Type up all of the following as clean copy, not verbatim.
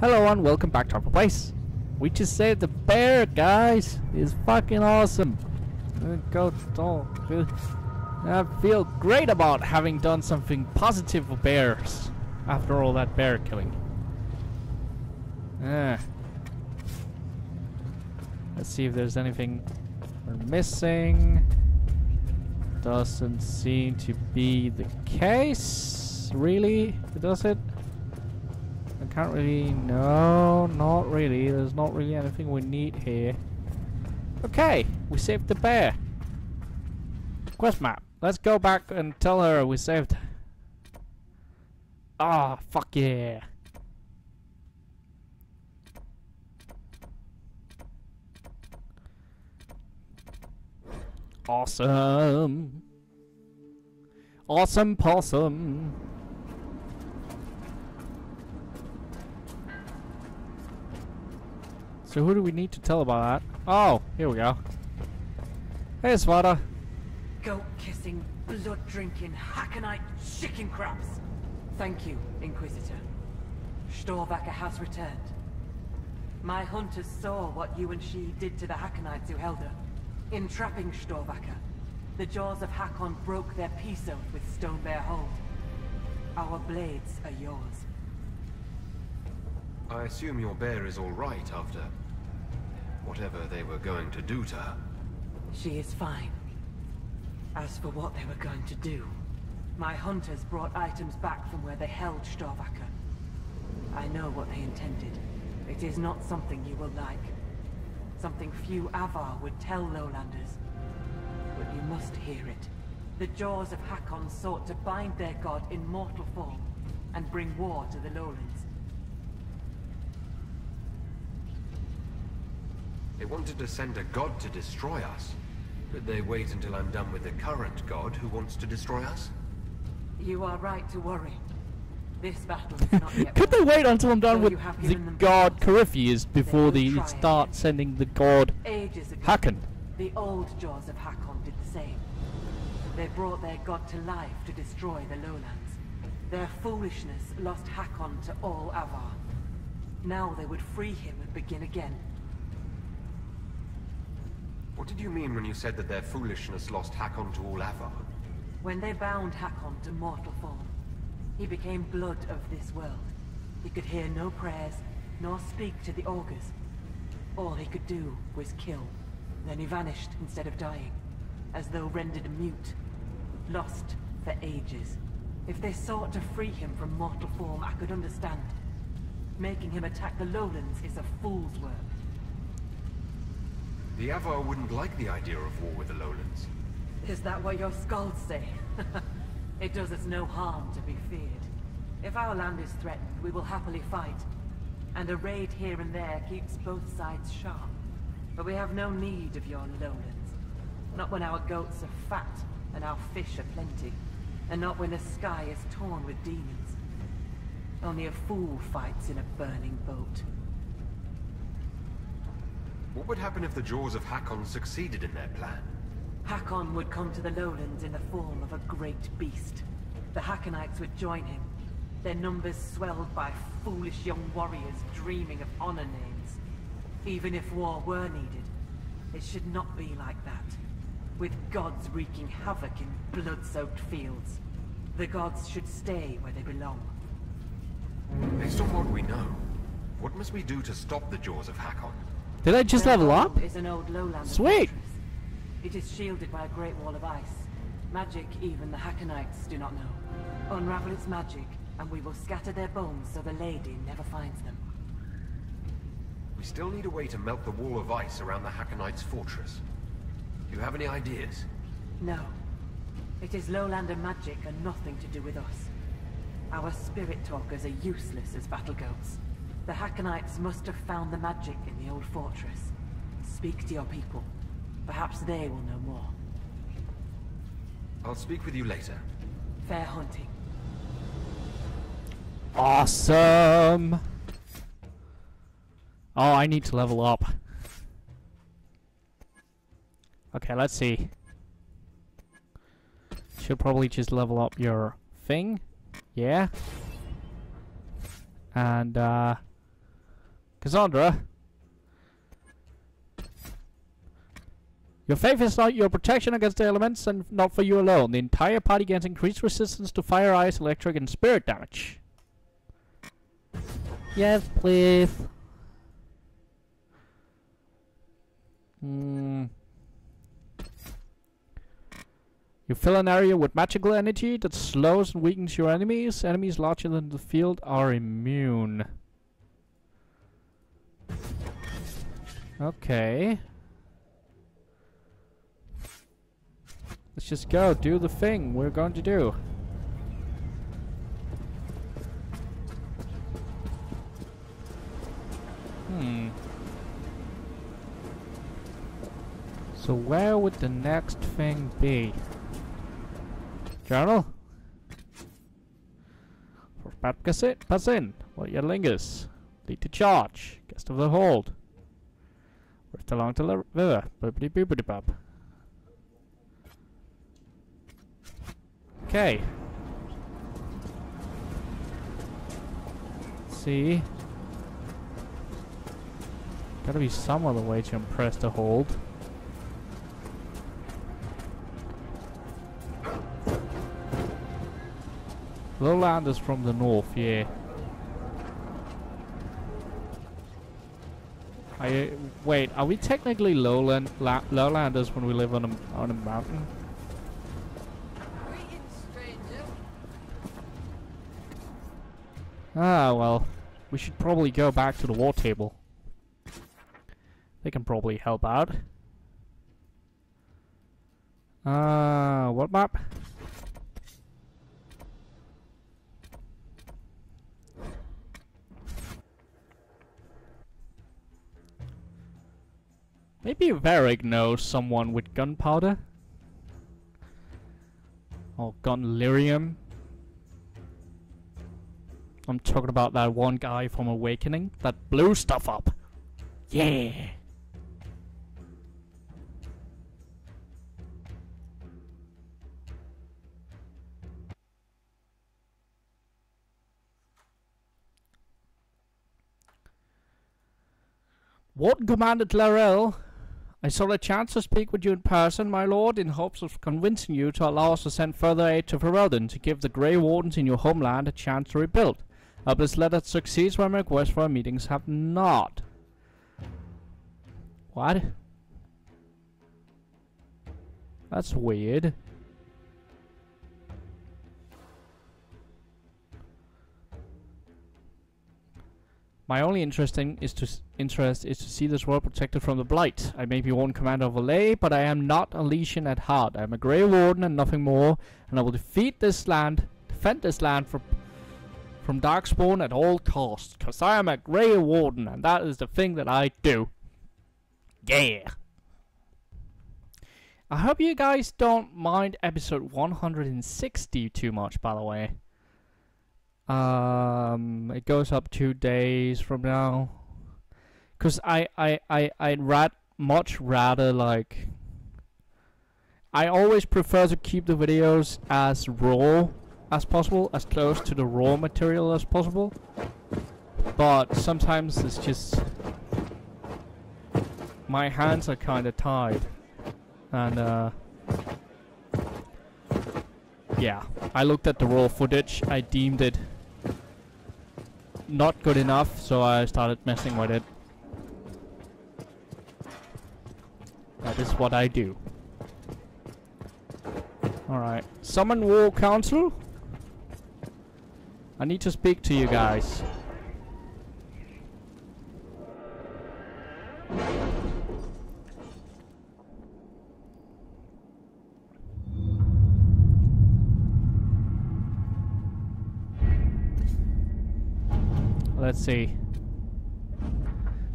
Hello and welcome back to our place. We just saved the bear, guys. It's fucking awesome. I feel great about having done something positive for bears after all that bear killing. Let's see if there's anything we're missing. Doesn't seem to be the case. Really? Does it? I can't really... No, not really. There's not really anything we need here. Okay, we saved the bear. Quest map. Let's go back and tell her we saved... Ah, fuck yeah. Awesome. Awesome possum. So who do we need to tell about that? Oh, here we go. Hey, Svada. Goat-kissing, blood-drinking, Hackenite chicken crabs. Thank you, Inquisitor. B-baka has returned. My hunters saw what you and she did to the Hackenites who held her. In trapping B-baka, the jaws of Hakon broke their peace oath with Stone Bear hold. Our blades are yours. I assume your bear is all right after whatever they were going to do to her. She is fine. As for what they were going to do, my hunters brought items back from where they held B-baka. I know what they intended. It is not something you will like. Something few Avar would tell Lowlanders. But you must hear it. The jaws of Hakon sought to bind their god in mortal form and bring war to the Lowlands. They wanted to send a god to destroy us. Could they wait until I'm done with the current god who wants to destroy us? You are right to worry. This battle is not yet Could they won. wait until I'm done Though with you have the given them god powers, Corypheus before they they will try start again. sending the god Ages ago, Hakon? the old jaws of Hakon did the same. They brought their god to life to destroy the lowlands. Their foolishness lost Hakon to all Avar. Now they would free him and begin again. What did you mean when you said that their foolishness lost Hakon to all Avar? When they bound Hakon to mortal form, he became blood of this world. He could hear no prayers, nor speak to the augurs. All he could do was kill. Then he vanished instead of dying, as though rendered mute, lost for ages. If they sought to free him from mortal form, I could understand. Making him attack the lowlands is a fool's work. The Avar wouldn't like the idea of war with the lowlands. Is that what your skalds say? It does us no harm to be feared. If our land is threatened, we will happily fight. And a raid here and there keeps both sides sharp. But we have no need of your lowlands. Not when our goats are fat and our fish are plenty. And not when the sky is torn with demons. Only a fool fights in a burning boat. What would happen if the jaws of Hakon succeeded in their plan? Hakon would come to the lowlands in the form of a great beast. The Hackenites would join him, their numbers swelled by foolish young warriors dreaming of honor names. Even if war were needed, it should not be like that. With gods wreaking havoc in blood-soaked fields, the gods should stay where they belong. Based on what we know, what must we do to stop the jaws of Hakon? Did I just Their level up? home is an old lowland Sweet! fortress. It is shielded by a great wall of ice. Magic even the Hackenites do not know. Unravel its magic, and we will scatter their bones so the lady never finds them. We still need a way to melt the wall of ice around the Hackenites' fortress. Do you have any ideas? No. It is lowlander magic and nothing to do with us. Our spirit talkers are useless as battle goats. The Hackenites must have found the magic in the old fortress. Speak to your people. Perhaps they will know more. I'll speak with you later. Fair hunting. Awesome! Oh, I need to level up. Okay, let's see. Should probably just level up your thing. Yeah. And Cassandra. Your faith is not your protection against the elements, and not for you alone. The entire party gains increased resistance to fire, ice, electric, and spirit damage. Yes, please. You fill an area with magical energy that slows and weakens your enemies. Enemies larger than the field are immune. Okay. Let's just go, do the thing we're going to do. So where would the next thing be? Journal? For pass in. What your lingers? Lead to charge. Guest of the hold. Rift along to the river. Boopity boopity bub. Okay. Let's see. Gotta be some other way to impress the hold. Lowlanders from the north, yeah. Wait, are we technically lowlanders when we live on a mountain? Ah, well, we should probably go back to the war table. They can probably help out. What map? Maybe Varric knows someone with gunpowder? Or gunlyrium? I'm talking about that one guy from Awakening that blew stuff up. Yeah! Warden Commander Clarel, I saw a chance to speak with you in person, my lord, in hopes of convincing you to allow us to send further aid to Ferelden to give the Grey Wardens in your homeland a chance to rebuild. I hope this letter succeeds where my requests for our meetings have not. What? That's weird. My only interest is to see this world protected from the Blight. I may be Warden Commander of Valais, but I am not a Legion at heart. I am a Grey Warden and nothing more, and I will defend this land from Darkspawn at all costs, because I am a Grey Warden, and that is the thing that I do. Yeah! I hope you guys don't mind episode 160 too much, by the way. It goes up 2 days from now. Cause I'd much rather, like, I always prefer to keep the videos as raw as possible, as close to the raw material as possible. But sometimes it's just my hands are kind of tied, and yeah, I looked at the raw footage. I deemed it not good enough, so I started messing with it. That is what I do. Alright. Summon War Council? I need to speak to you guys. Let's see.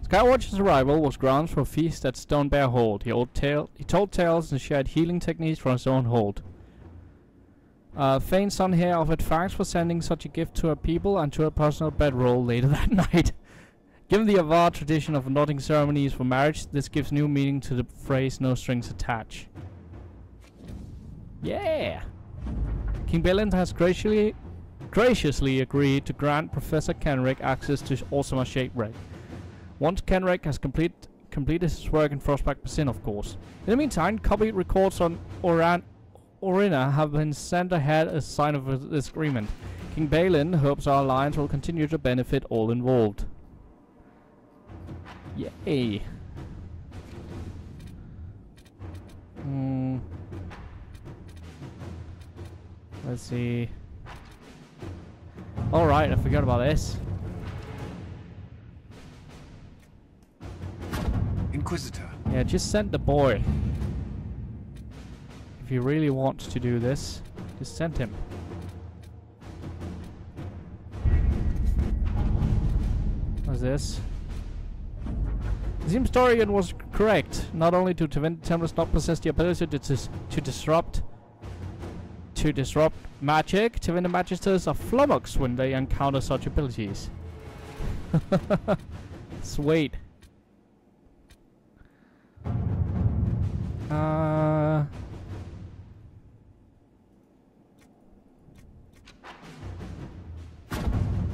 Skywatcher's arrival was grounds for a feast at Stonebear Hold. He told tales and shared healing techniques from his own hold. Fane's son here offered thanks for sending such a gift to her people and to her personal bedroll later that night. Given the Avar tradition of nodding ceremonies for marriage, this gives new meaning to the phrase "no strings attached." Yeah! King Baliant has graciously agreed to grant Professor Kenrick access to Awesome Shapewreck. Once Kenrick has completed his work in Frostback Basin, of course. In the meantime, copy records on Orina have been sent ahead as a sign of this agreement. King Balin hopes our alliance will continue to benefit all involved. Yay. Let's see. Alright, I forgot about this. Inquisitor. Yeah, just send the boy. If you really want to do this, just send him. What's this? It seems Dorian was correct. Not only do Twin Templars not possess the ability to disrupt magic, Twin Magisters are flummoxed when they encounter such abilities. Sweet.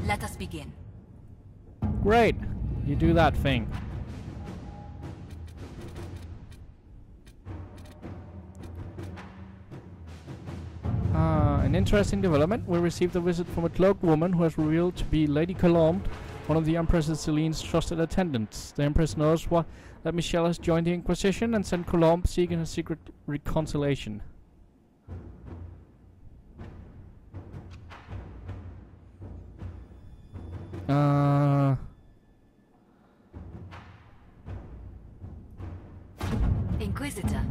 Let us begin. Great. You do that thing. An interesting development. We received a visit from a cloaked woman who has revealed to be Lady Colombe, one of the Empress Celine's trusted attendants. The Empress knows that Michelle has joined the Inquisition and sent Colombe seeking a secret reconciliation. Inquisitor.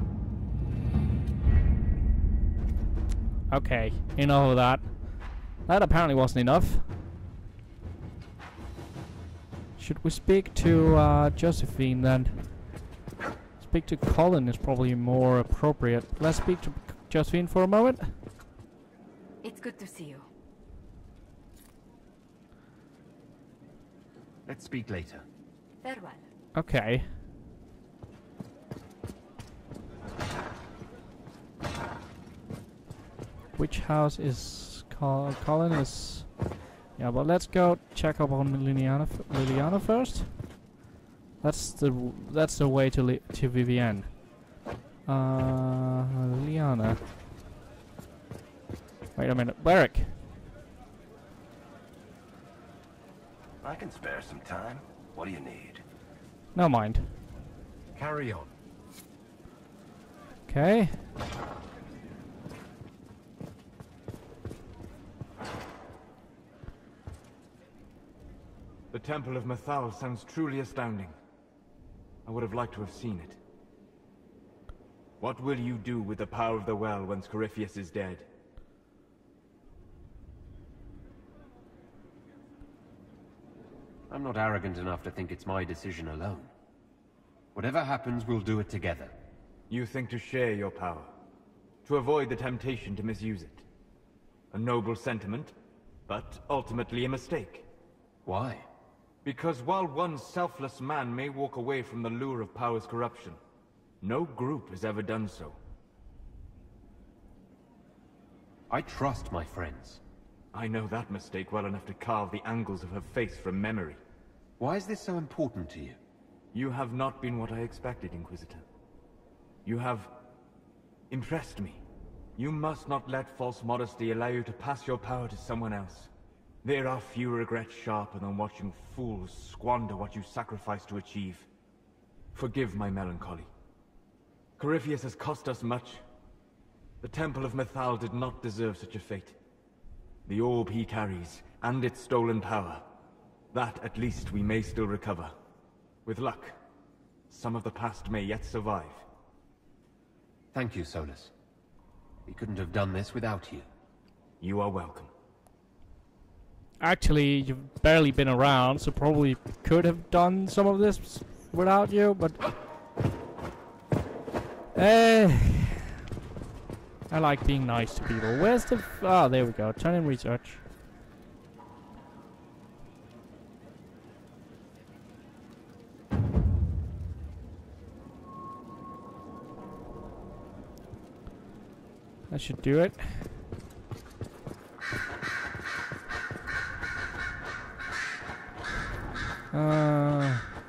Okay, enough of that. That apparently wasn't enough. Should we speak to Josephine then? Speak to Colin is probably more appropriate. Let's speak to Josephine for a moment. It's good to see you. Let's speak later. Farewell. Okay. Which house is Colin is? Yeah, but let's go check up on Liliana first. That's the way to Vivienne. Liliana. Wait a minute, Beric. I can spare some time. What do you need? No mind. Carry on. Okay. The Temple of Mythal sounds truly astounding. I would have liked to have seen it. What will you do with the power of the well once Corypheus is dead? I'm not arrogant enough to think it's my decision alone. Whatever happens, we'll do it together. You think to share your power, to avoid the temptation to misuse it. A noble sentiment, but ultimately a mistake. Why? Because while one selfless man may walk away from the lure of power's corruption, no group has ever done so. I trust my friends. I know that mistake well enough to carve the angles of her face from memory. Why is this so important to you? You have not been what I expected, Inquisitor. You have impressed me. You must not let false modesty allow you to pass your power to someone else. There are few regrets sharper than watching fools squander what you sacrifice to achieve. Forgive my melancholy. Corypheus has cost us much. The Temple of Mythal did not deserve such a fate. The orb he carries, and its stolen power, that at least we may still recover. With luck, some of the past may yet survive. Thank you, Solus. We couldn't have done this without you. You are welcome. Actually, you've barely been around, so probably could have done some of this without you, but... I like being nice to people. Where's the... Ah, there we go. Turn in research. That should do it.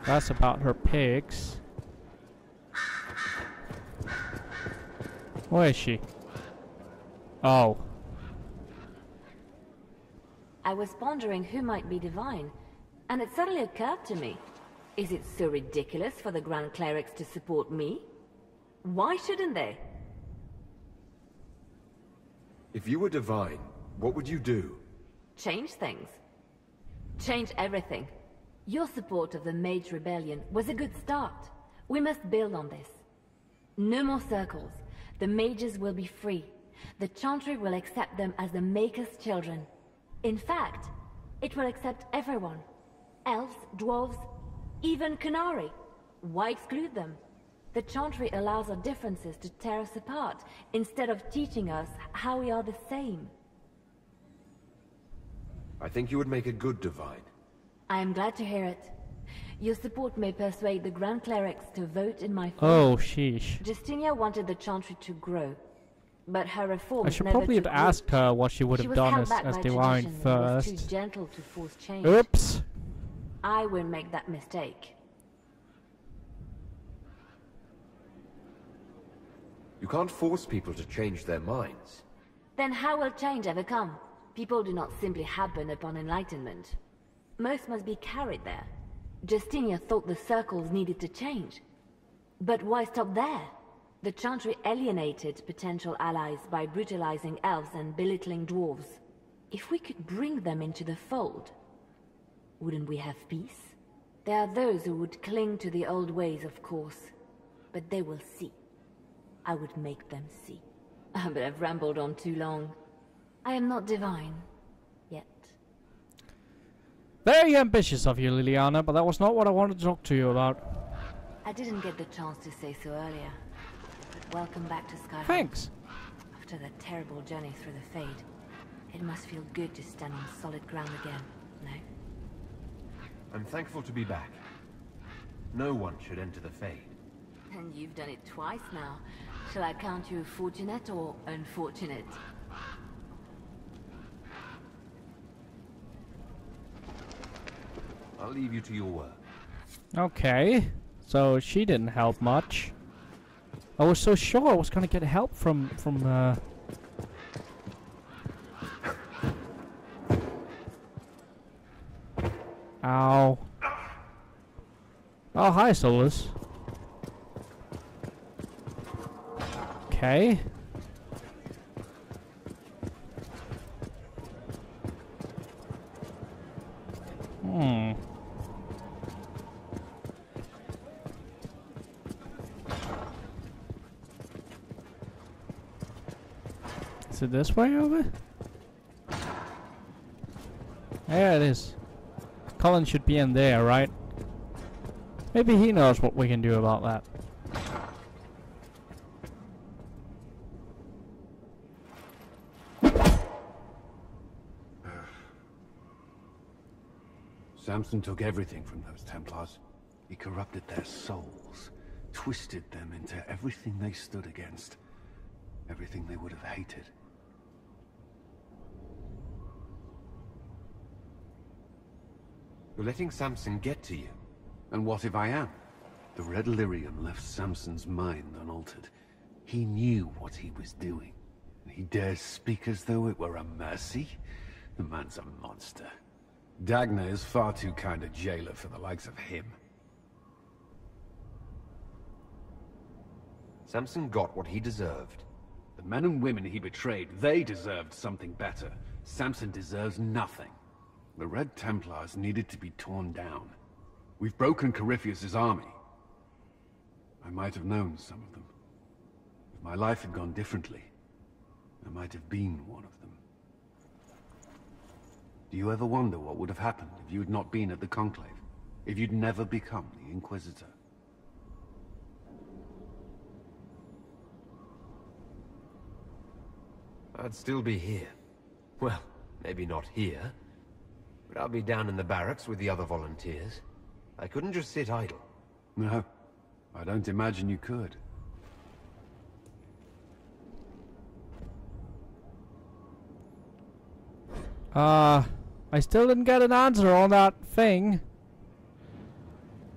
That's about her pigs. Where is she? Oh. I was pondering who might be divine, and it suddenly occurred to me. Is it so ridiculous for the Grand Clerics to support me? Why shouldn't they? If you were divine, what would you do? Change things. Change everything. Your support of the Mage Rebellion was a good start. We must build on this. No more circles. The mages will be free. The Chantry will accept them as the Maker's children. In fact, it will accept everyone. Elves, dwarves, even Canary. Why exclude them? The Chantry allows our differences to tear us apart, instead of teaching us how we are the same. I think you would make a good divine. I am glad to hear it. Your support may persuade the Grand Clerics to vote in my favor. Oh, sheesh. Justinia wanted the Chantry to grow, but her reforms I should never probably have took asked root. her what she would She have was done held back as by divine tradition and was first. too gentle to force change. Oops. I won't make that mistake. You can't force people to change their minds. Then how will change ever come? People do not simply happen upon enlightenment. Most must be carried there. Justinia thought the circles needed to change. But why stop there? The Chantry alienated potential allies by brutalizing elves and belittling dwarves. If we could bring them into the fold, wouldn't we have peace? There are those who would cling to the old ways, of course. But they will see. I would make them see. But I've rambled on too long. I am not divine. Yet. Very ambitious of you, Liliana, but that was not what I wanted to talk to you about. I didn't get the chance to say so earlier. But welcome back to Skyrim. Thanks. After that terrible journey through the Fade, it must feel good to stand on solid ground again, no? I'm thankful to be back. No one should enter the Fade. And you've done it twice now. Shall I count you fortunate or unfortunate? I'll leave you to your work. Okay. So she didn't help much. I was so sure I was gonna get help from Ow. Oh, hi, Solus. Okay. Is it this way over? Yeah, it is. Colin should be in there, right? Maybe he knows what we can do about that. Samson took everything from those Templars. He corrupted their souls, twisted them into everything they stood against, everything they would have hated. You're letting Samson get to you. And what if I am? The Red Lyrium left Samson's mind unaltered. He knew what he was doing. And he dares speak as though it were a mercy? The man's a monster. Dagna is far too kind a jailer for the likes of him. Samson got what he deserved. The men and women he betrayed, they deserved something better. Samson deserves nothing. The Red Templars needed to be torn down. We've broken Corypheus' army. I might have known some of them. If my life had gone differently, I might have been one of them. Do you ever wonder what would have happened if you had not been at the Conclave? If you'd never become the Inquisitor? I'd still be here. Well, maybe not here. But I'll be down in the barracks with the other volunteers. I couldn't just sit idle. No, I don't imagine you could. I still didn't get an answer on that thing.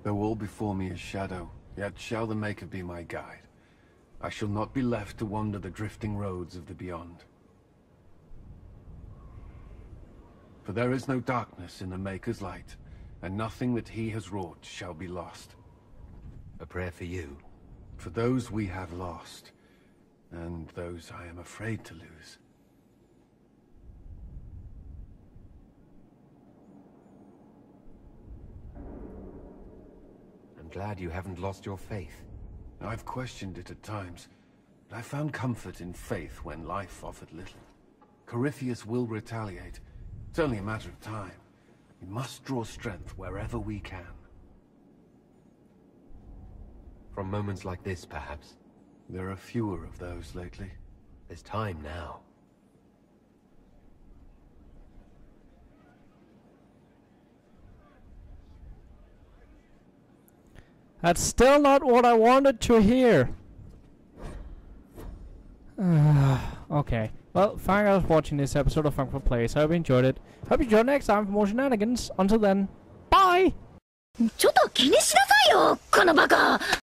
Though all before me is shadow, yet shall the Maker be my guide. I shall not be left to wander the drifting roads of the beyond. For there is no darkness in the Maker's light, and nothing that he has wrought shall be lost. A prayer for you. For those we have lost, and those I am afraid to lose. I'm glad you haven't lost your faith. I've questioned it at times, but I found comfort in faith when life offered little. Corypheus will retaliate. It's only a matter of time. We must draw strength wherever we can. From moments like this, perhaps. There are fewer of those lately. There's time now. That's still not what I wanted to hear. Okay. Well, thank you for watching this episode of Funk for Plays. I hope you enjoyed it. Hope you join next time for more shenanigans. Until then, bye! ちょっと気にしなさいよ、このバカ。